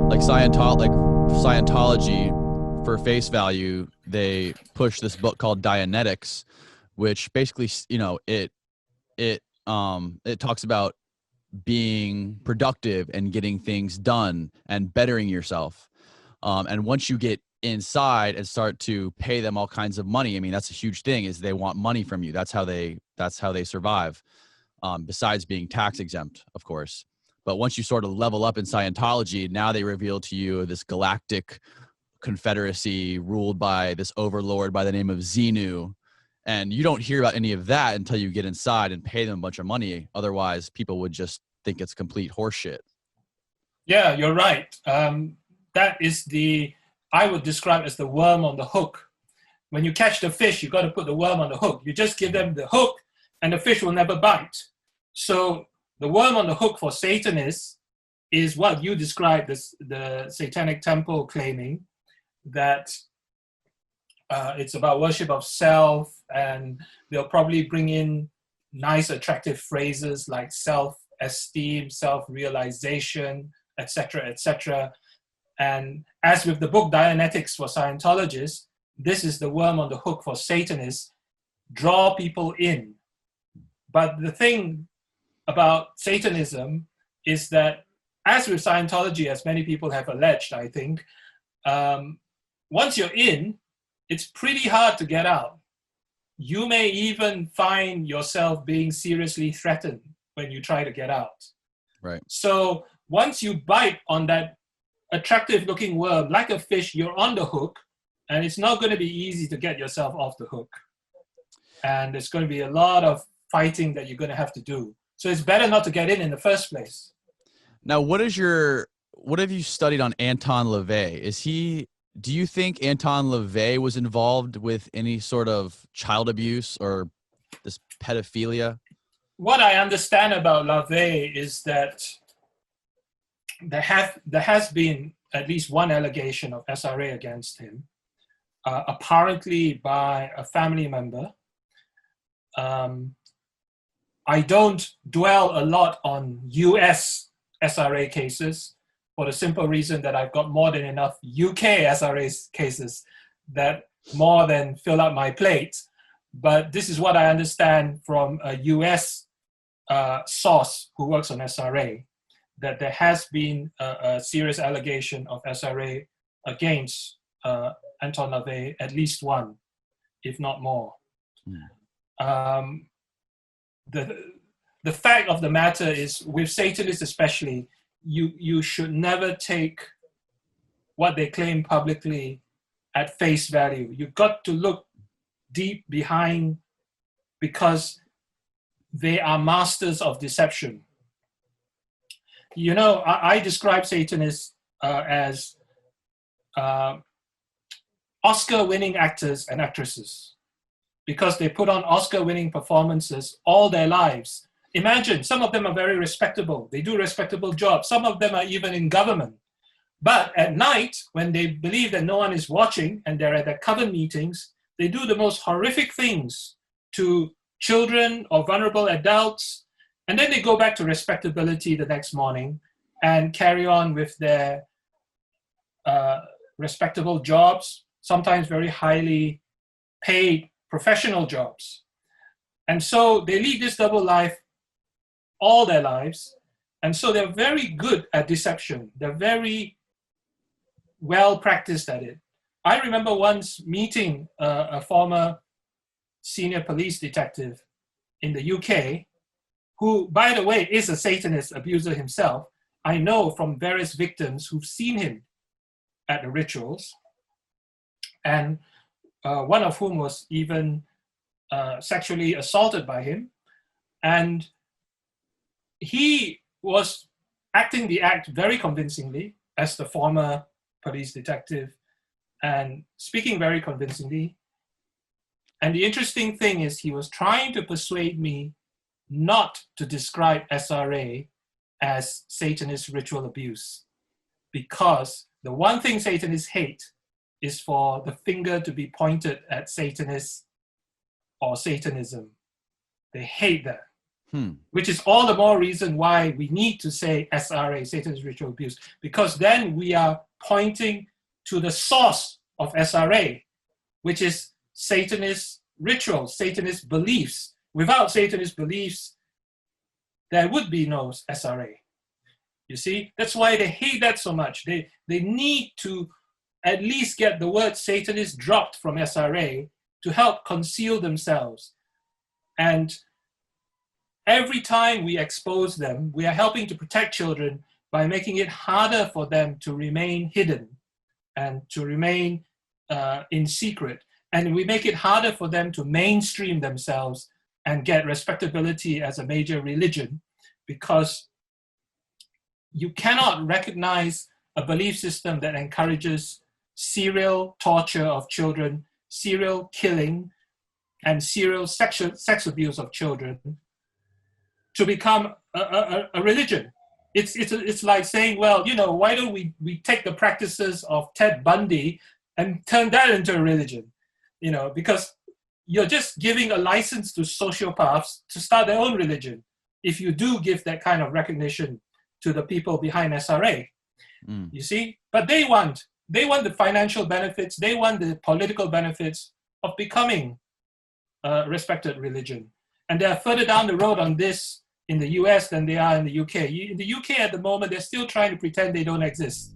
like Scientology, for face value, they push this book called Dianetics, which basically, it talks about being productive and getting things done and bettering yourself. And once you get inside and start to pay them all kinds of money, I mean, that's a huge thing, is they want money from you. That's how they survive. Besides being tax exempt, of course. But once you sort of level up in Scientology, now they reveal to you this galactic confederacy ruled by this overlord by the name of Xenu. And you don't hear about any of that until you get inside and pay them a bunch of money. Otherwise, people would just think it's complete horseshit. Yeah, you're right. That is I would describe as the worm on the hook. When you catch the fish, you got to put the worm on the hook. You just give them the hook and the fish will never bite. So the worm on the hook for Satanists is what you described as the Satanic Temple claiming that it's about worship of self, and they'll probably bring in nice, attractive phrases like self-esteem, self-realization, etc., etc. And as with the book Dianetics for Scientologists, this is the worm on the hook for Satanists, draw people in. But the thing about Satanism is that, as with Scientology, as many people have alleged, I think, once you're in, it's pretty hard to get out. You may even find yourself being seriously threatened when you try to get out. Right. So once you bite on that attractive looking worm, like a fish, you're on the hook, and it's not going to be easy to get yourself off the hook. And there's going to be a lot of fighting that you're going to have to do. So it's better not to get in the first place. Now, what have you studied on Anton LaVey? Do you think Anton LaVey was involved with any sort of child abuse or this pedophilia? What I understand about LaVey is that there has been at least one allegation of SRA against him, apparently by a family member. I don't dwell a lot on US SRA cases for the simple reason that I've got more than enough UK SRA cases that more than fill up my plate. But this is what I understand from a US source who works on SRA, that there has been a serious allegation of SRA against Anton LaVey, at least one, if not more. The fact of the matter is, with Satanists especially, you should never take what they claim publicly at face value. You've got to look deep behind, because they are masters of deception. You know, I describe Satanists as Oscar-winning actors and actresses, because they put on Oscar-winning performances all their lives. Imagine, some of them are very respectable. They do respectable jobs. Some of them are even in government. But at night, when they believe that no one is watching and they're at their coven meetings, they do the most horrific things to children or vulnerable adults. And then they go back to respectability the next morning and carry on with their respectable jobs, sometimes very highly paid professional jobs. And so they lead this double life all their lives. And so they're very good at deception. They're very well practiced at it. I remember once meeting a former senior police detective in the UK, who, by the way, is a Satanist abuser himself. I know from various victims who've seen him at the rituals, and one of whom was even sexually assaulted by him. And he was acting the act very convincingly as the former police detective, and speaking very convincingly. And the interesting thing is, he was trying to persuade me not to describe SRA as Satanist ritual abuse, because the one thing Satanists hate is for the finger to be pointed at Satanists or Satanism. They hate that. which is all the more reason why we need to say SRA, Satanist Ritual Abuse, because then we are pointing to the source of SRA, which is Satanist rituals, Satanist beliefs. Without Satanist beliefs, there would be no SRA. You see, that's why they hate that so much. They need to at least get the word Satanist dropped from SRA to help conceal themselves. And every time we expose them, we are helping to protect children by making it harder for them to remain hidden and to remain in secret. And we make it harder for them to mainstream themselves and get respectability as a major religion, because you cannot recognize a belief system that encourages serial torture of children, serial killing, and serial sex abuse of children to become a religion. It's like saying, well, you know, why don't we take the practices of Ted Bundy and turn that into a religion? You know, because you're just giving a license to sociopaths to start their own religion if you do give that kind of recognition to the people behind SRA. You see? But they want the financial benefits, they want the political benefits of becoming a respected religion. And they're further down the road on this in the US than they are in the UK. In the UK at the moment, they're still trying to pretend they don't exist.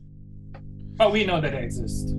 But we know that they exist.